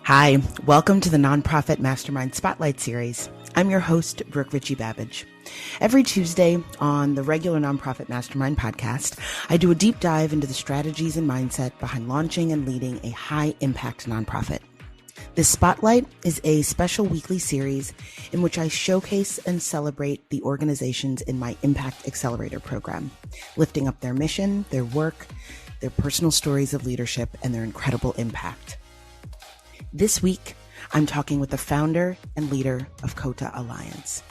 Hi, welcome to the Nonprofit Mastermind Spotlight Series. I'm your host, Brooke Richie-Babbage. Every Tuesday on the regular Nonprofit Mastermind podcast, I do a deep dive into the strategies and mindset behind launching and leading a high-impact nonprofit. This Spotlight is a special weekly series in which I showcase and celebrate the organizations in my Impact Accelerator program, lifting up their mission, their work, their personal stories of leadership, and their incredible impact. This week, I'm talking with the founder and leader of Kota Alliance.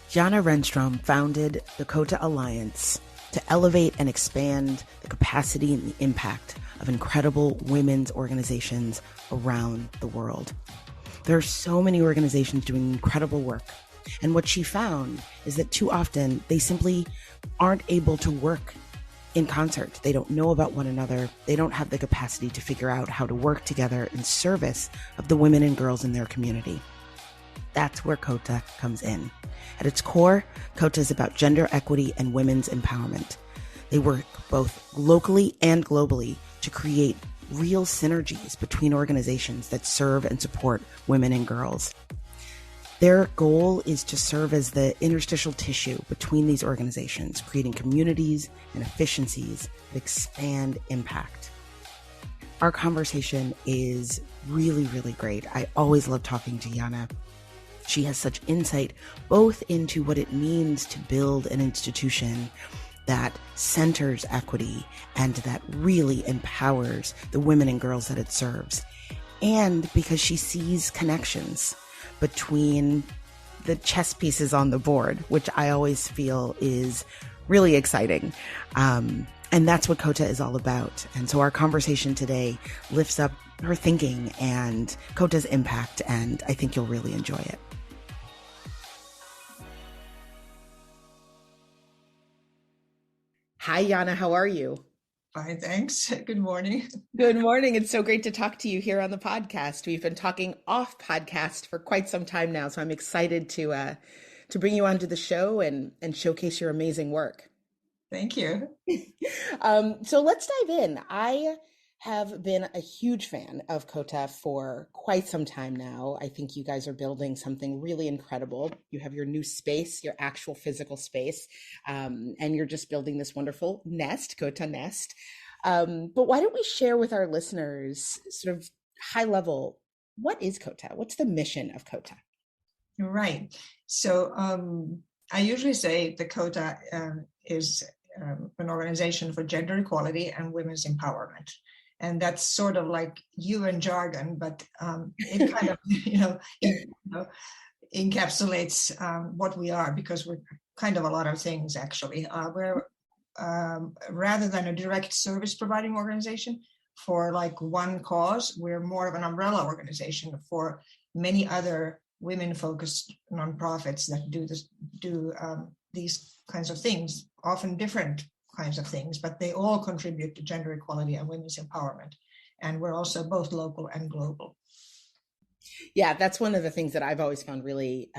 Jaana Renstrom founded the Kota Alliance to elevate and expand the capacity and the impact of incredible women's organizations around the world. There are so many organizations doing incredible work, and what she found is that too often they simply aren't able to work in concert. They don't know about one another. They don't have the capacity to figure out how to work together in service of the women and girls in their community. That's where Kota comes in. At its core, Kota is about gender equity and women's empowerment. They work both locally and globally to create real synergies between organizations that serve and support women and girls. Their goal is to serve as the interstitial tissue between these organizations, creating communities and efficiencies that expand impact. Our conversation is really, really great. I always love talking to Jaana. She has such insight both into what it means to build an institution that centers equity and that really empowers the women and girls that it serves, and because she sees connections between the chess pieces on the board, which I always feel is really exciting. And that's what Kota is all about. And so our conversation today lifts up her thinking and Kota's impact, and I think you'll really enjoy it. Hi, Jaana, how are you? Fine, thanks. Good morning. Good morning. It's so great to talk to you here on the podcast. We've been talking off podcast for quite some time now, so I'm excited to bring you onto the show and showcase your amazing work. Thank you. So let's dive in. I have been a huge fan of Kota for quite some time now. I think you guys are building something really incredible. You have your new space, your actual physical space, and you're just building this wonderful nest, Kota Nest. But why don't we share with our listeners, sort of high level, what is Kota? What's the mission of Kota? Right. So I usually say the Kota is an organization for gender equality and women's empowerment. And that's sort of like UN jargon, but it kind of, encapsulates what we are, because we're kind of a lot of things, actually. We're rather than a direct service providing organization for like one cause, we're more of an umbrella organization for many other women-focused nonprofits that do these kinds of things, often different kinds of things, but they all contribute to gender equality and women's empowerment. And we're also both local and global. Yeah, that's one of the things that I've always found really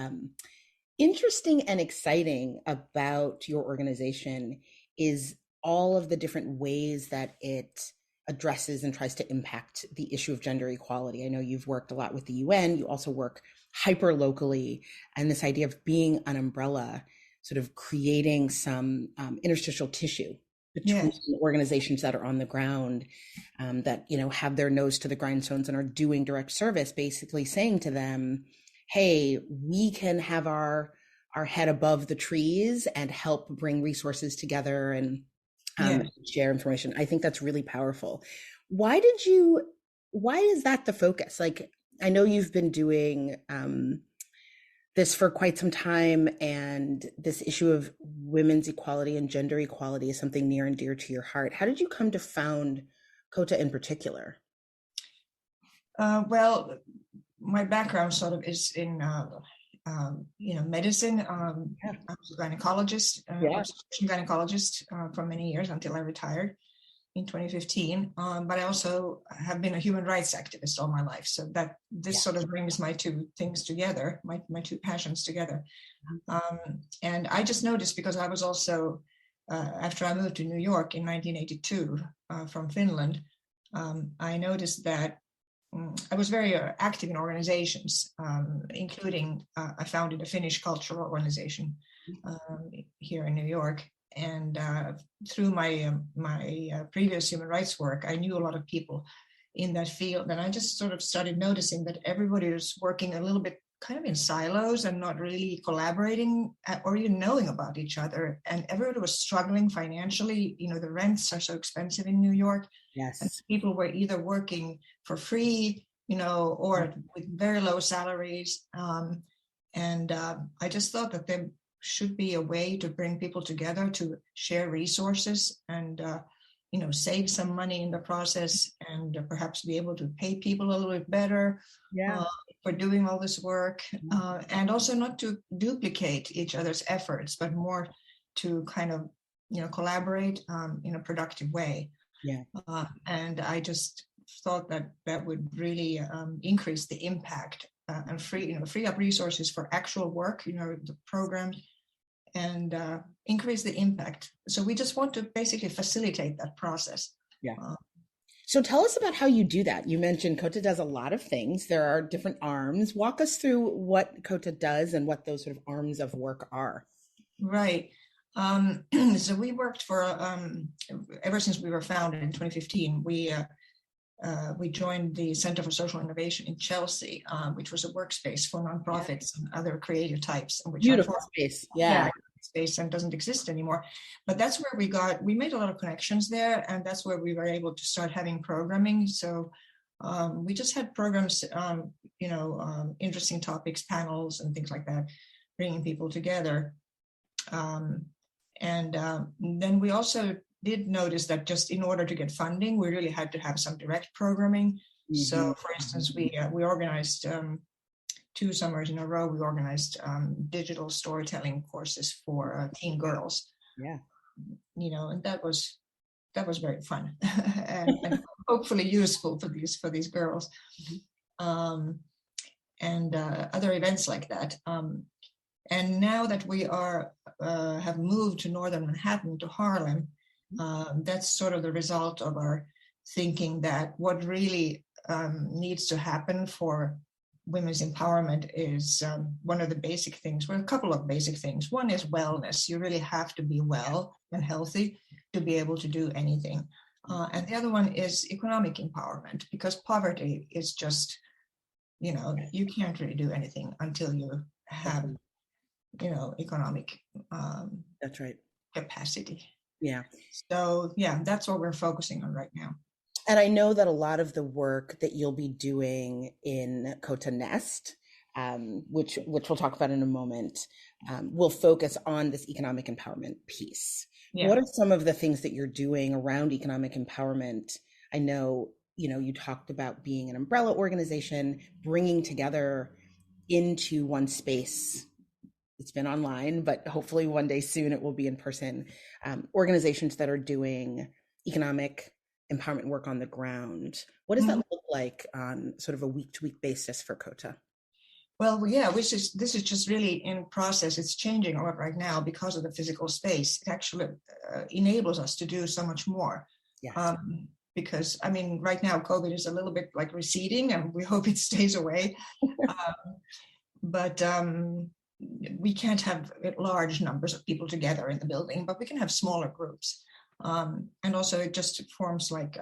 interesting and exciting about your organization is all of the different ways that it addresses and tries to impact the issue of gender equality. I know you've worked a lot with the UN. You also work hyper locally, and this idea of being an umbrella, sort of creating some interstitial tissue between organizations that are on the ground, that have their nose to the grindstones and are doing direct service, basically saying to them, hey, we can have our head above the trees and help bring resources together and share information. I think that's really powerful. Why is that the focus? Like, I know you've been doing this for quite some time, and this issue of women's equality and gender equality is something near and dear to your heart. How did you come to found Kota in particular? Well, my background sort of is in medicine. I was a gynecologist, obstetrician gynecologist for many years until I retired in 2015. But I also have been a human rights activist all my life. So that this sort of brings my two things together, my two passions together. And I just noticed, because I was also, after I moved to New York in 1982 from Finland, I noticed that I was very active in organizations, including I founded a Finnish cultural organization here in New York. And through my previous human rights work, I knew a lot of people in that field. And I just sort of started noticing that everybody was working a little bit kind of in silos and not really collaborating or even knowing about each other. And everybody was struggling financially. The rents are so expensive in New York. Yes. And people were either working for free, or with very low salaries. And I just thought that there should be a way to bring people together to share resources and, save some money in the process, and perhaps be able to pay people a little bit better for doing all this work, and also not to duplicate each other's efforts, but more to kind of, collaborate in a productive way. Yeah. And I just thought that would really increase the impact and free up resources for actual work, the programs, and increase the impact. So we just want to basically facilitate that process. Yeah. So tell us about how you do that. You mentioned Kota does a lot of things. There are different arms. Walk us through what Kota does and what those sort of arms of work are. Right. So we worked for, ever since we were founded in 2015, we joined the Center for Social Innovation in Chelsea, which was a workspace for nonprofits and other creative types. Which beautiful space. Yeah. Space and doesn't exist anymore. But that's where we made a lot of connections there. And that's where we were able to start having programming. So we just had programs, interesting topics, panels and things like that, bringing people together. And then we also did notice that just in order to get funding, we really had to have some direct programming. Mm-hmm. So, for instance, we organized 2 summers in a row. We organized digital storytelling courses for teen girls. Yeah, and that was very fun and hopefully useful for these girls. Mm-hmm. And other events like that. And now that we have moved to Northern Manhattan, to Harlem. That's sort of the result of our thinking that what really needs to happen for women's empowerment is one of the basic things, a couple of basic things. One is wellness. You really have to be well and healthy to be able to do anything. And the other one is economic empowerment, because poverty is just, you can't really do anything until you have, economic that's right. capacity. Yeah. So, that's what we're focusing on right now. And I know that a lot of the work that you'll be doing in Kota Nest, which we'll talk about in a moment, will focus on this economic empowerment piece. Yeah. What are some of the things that you're doing around economic empowerment? I know, you talked about being an umbrella organization, bringing together into one space. It's been online, but hopefully one day soon it will be in person. Organizations that are doing economic empowerment work on the ground. What does that look like on sort of a week-to-week basis for Kota? Well, this is just really in process. It's changing a lot right now because of the physical space. It actually enables us to do so much more. Yes. Because, right now COVID is a little bit like receding, and we hope it stays away. But we can't have large numbers of people together in the building, but we can have smaller groups. And also it just forms like,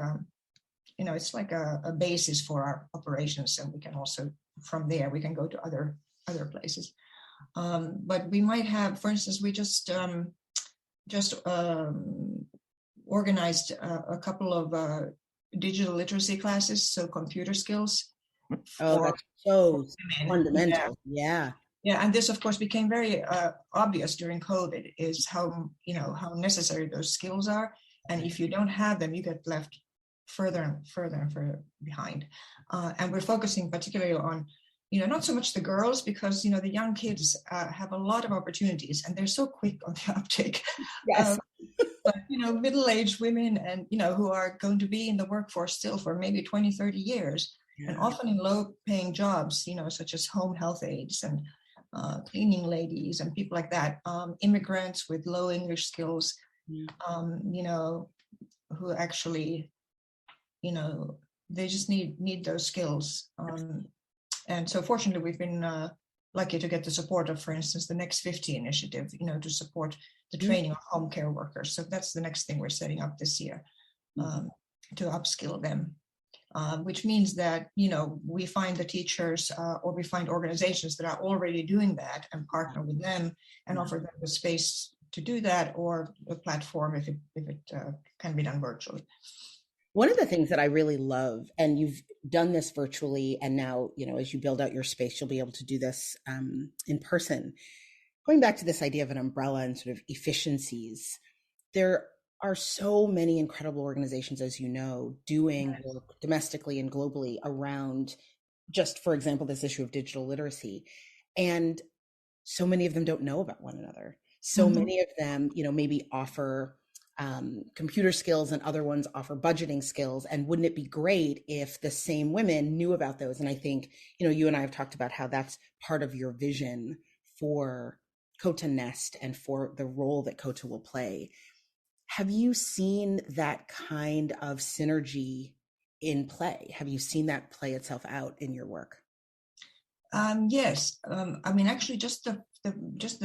it's like a basis for our operations, and we can also, from there, we can go to other places. But we might have, for instance, we just organized a couple of digital literacy classes, so computer skills. That's so fundamental. Yeah. Yeah, and this, of course, became very obvious during COVID, is how necessary those skills are. And if you don't have them, you get left further and further behind. And we're focusing particularly on, not so much the girls, because, the young kids have a lot of opportunities and they're so quick on the uptake. Yes. But, middle-aged women and, who are going to be in the workforce still for maybe 20, 30 years, and often in low-paying jobs, such as home health aides and cleaning ladies and people like that, immigrants with low English skills, who actually, they just need those skills. And so fortunately, we've been lucky to get the support of, for instance, the Next 50 initiative, to support the training of home care workers. So that's the next thing we're setting up this year, to upskill them. Which means that, we find the teachers or we find organizations that are already doing that and partner with them and offer them the space to do that, or a platform if it can be done virtually. One of the things that I really love, and you've done this virtually, and now, as you build out your space, you'll be able to do this in person. Going back to this idea of an umbrella and sort of efficiencies, there are so many incredible organizations, as you know, doing work domestically and globally around just, for example, this issue of digital literacy. And so many of them don't know about one another. So many of them, maybe offer computer skills and other ones offer budgeting skills. And wouldn't it be great if the same women knew about those? And I think, you and I have talked about how that's part of your vision for Kota Nest and for the role that Kota will play. Have you seen that kind of synergy in play? Have you seen that play itself out in your work? Yes. Actually, just the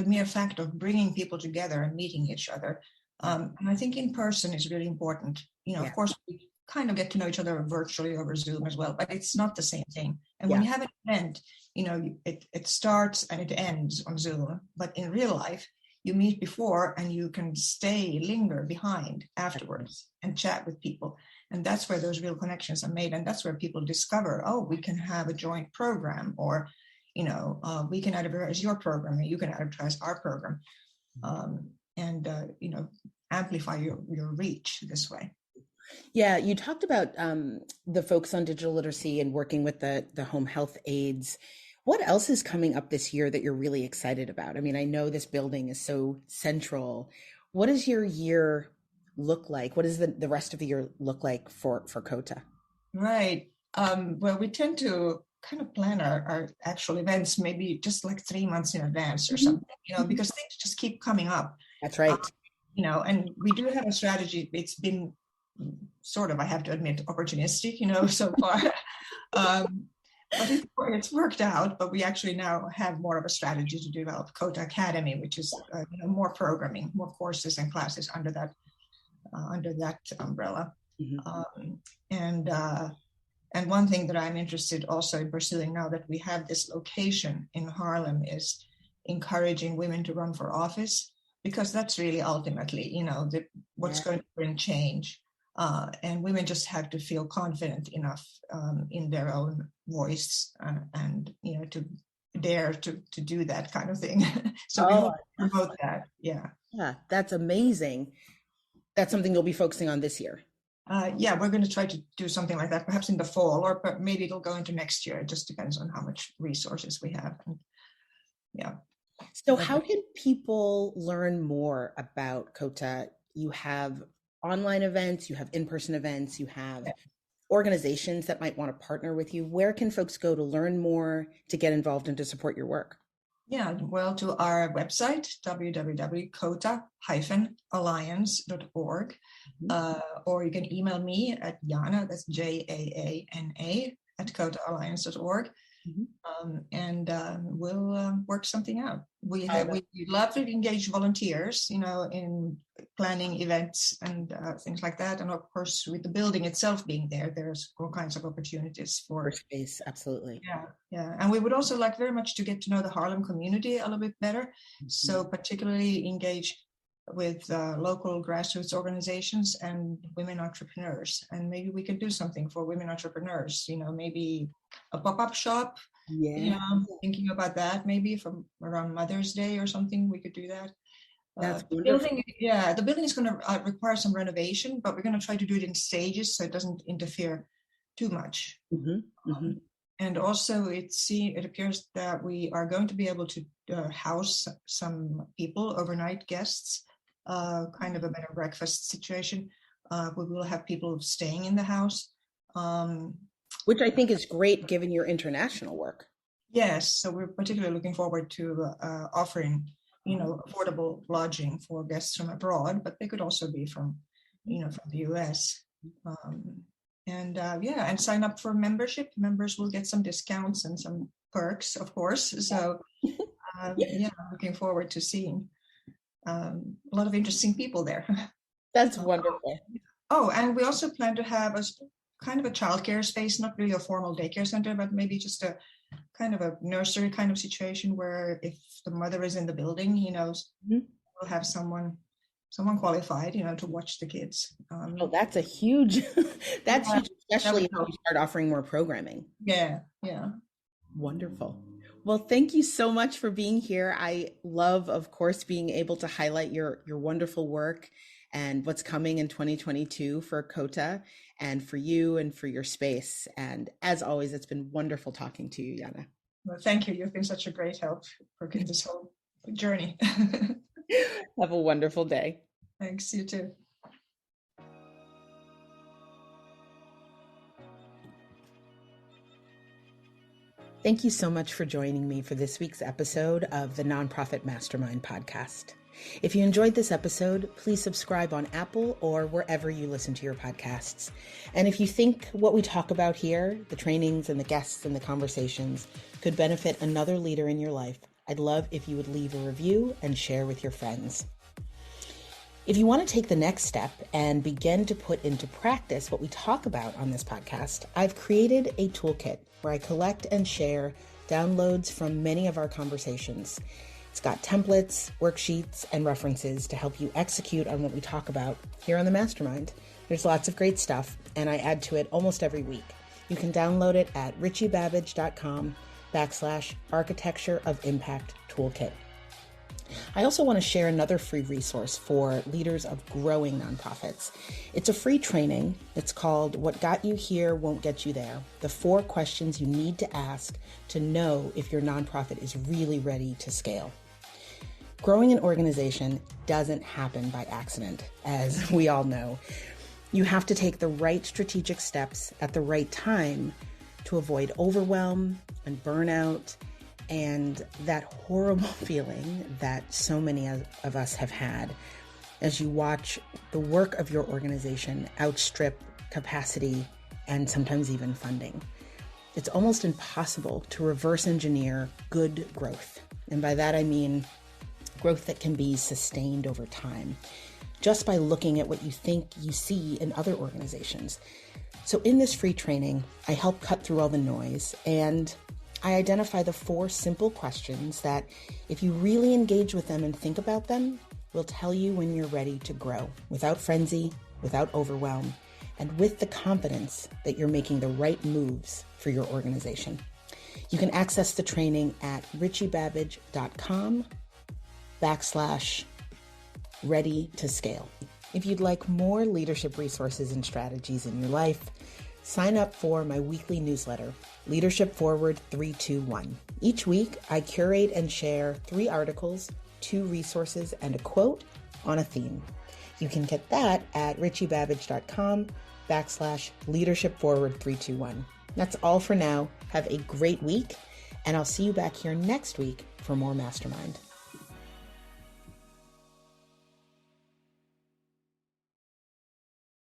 mere fact of bringing people together and meeting each other. And I think in person is really important. Of course, we kind of get to know each other virtually over Zoom as well, but it's not the same thing. And when you have an event, it starts and it ends on Zoom, but in real life, you meet before and you can linger behind afterwards and chat with people. And that's where those real connections are made. And that's where people discover, we can have a joint program, or, we can advertise your program and you can advertise our program, and amplify your reach this way. Yeah, you talked about the folks on digital literacy and working with the home health aides. What else is coming up this year that you're really excited about? I mean, I know this building is so central. What does your year look like? What does the rest of the year look like for Kota? Right. Well, we tend to kind of plan our actual events maybe just like 3 months in advance or something, because things just keep coming up. That's right. And we do have a strategy. It's been sort of, I have to admit, opportunistic, so far. But it's worked out, but we actually now have more of a strategy to develop Kota Academy, which is more programming, more courses and classes under that umbrella. And one thing that I'm interested also in pursuing now that we have this location in Harlem is encouraging women to run for office, because that's really ultimately, what's going to bring change. And women just have to feel confident enough in their own voice and to dare to do that kind of thing. So we hope to promote that. Yeah, that's amazing. That's something you'll be focusing on this year. We're going to try to do something like that, perhaps in the fall, or maybe it'll go into next year. It just depends on how much resources we have. So how can people learn more about Kota? You have online events, you have in-person events, you have organizations that might want to partner with you. Where can folks go to learn more, to get involved, and to support your work? Yeah, well, to our website, www.kota-alliance.org, or you can email me at Jaana, that's Jaana, at kotaalliance.org. And we'll work something out. We love to engage volunteers, in planning events and things like that. And of course, with the building itself being there, there's all kinds of opportunities for space. Absolutely. Yeah. And we would also like very much to get to know the Harlem community a little bit better. So particularly engage with local grassroots organizations and women entrepreneurs. And maybe we could do something for women entrepreneurs, maybe a pop-up shop, thinking about that, maybe from around Mother's Day or something, we could do that. That's the building is going to require some renovation, but we're going to try to do it in stages so it doesn't interfere too much. And also it appears that we are going to be able to house some people, overnight guests, kind of a bed and breakfast situation. We will have people staying in the house. Which I think is great given your international work. Yes, so we're particularly looking forward to offering, affordable lodging for guests from abroad, but they could also be from the US. And and sign up for membership. Members will get some discounts and some perks, of course. So looking forward to seeing a lot of interesting people there. That's wonderful. Oh, and we also plan to have a kind of a childcare space, not really a formal daycare center, but maybe just a kind of a nursery kind of situation where if the mother is in the building, we'll have someone qualified, to watch the kids. That's a huge, that's huge, especially if you start offering more programming. Yeah. Wonderful. Well, thank you so much for being here. I love, of course, being able to highlight your wonderful work and what's coming in 2022 for Kota and for you and for your space. And as always, it's been wonderful talking to you, Jaana. Well, thank you. You've been such a great help working this whole journey. Have a wonderful day. Thanks. You too. Thank you so much for joining me for this week's episode of the Nonprofit Mastermind podcast. If you enjoyed this episode, please subscribe on Apple or wherever you listen to your podcasts. And if you think what we talk about here, the trainings and the guests and the conversations, could benefit another leader in your life, I'd love if you would leave a review and share with your friends. If you want to take the next step and begin to put into practice what we talk about on this podcast, I've created a toolkit where I collect and share downloads from many of our conversations. It's got templates, worksheets, and references to help you execute on what we talk about here on the Mastermind. There's lots of great stuff, and I add to it almost every week. You can download it at richie-babbage.com/architecture of impact toolkit. I also want to share another free resource for leaders of growing nonprofits. It's a free training. It's called What Got You Here Won't Get You There: the 4 questions you need to ask to know if your nonprofit is really ready to scale. Growing an organization doesn't happen by accident, as we all know. You have to take the right strategic steps at the right time to avoid overwhelm and burnout and that horrible feeling that so many of us have had as you watch the work of your organization outstrip capacity and sometimes even funding. It's almost impossible to reverse engineer good growth. And by that I mean growth that can be sustained over time, just by looking at what you think you see in other organizations. So in this free training, I help cut through all the noise, and I identify the 4 simple questions that, if you really engage with them and think about them, will tell you when you're ready to grow without frenzy, without overwhelm, and with the confidence that you're making the right moves for your organization. You can access the training at richie-babbage.com/ready to scale. If you'd like more leadership resources and strategies in your life, sign up for my weekly newsletter, Leadership Forward 321. Each week, I curate and share 3 articles, 2 resources, and a quote on a theme. You can get that at richie-babbage.com/leadership forward 321. That's all for now. Have a great week, and I'll see you back here next week for more Mastermind.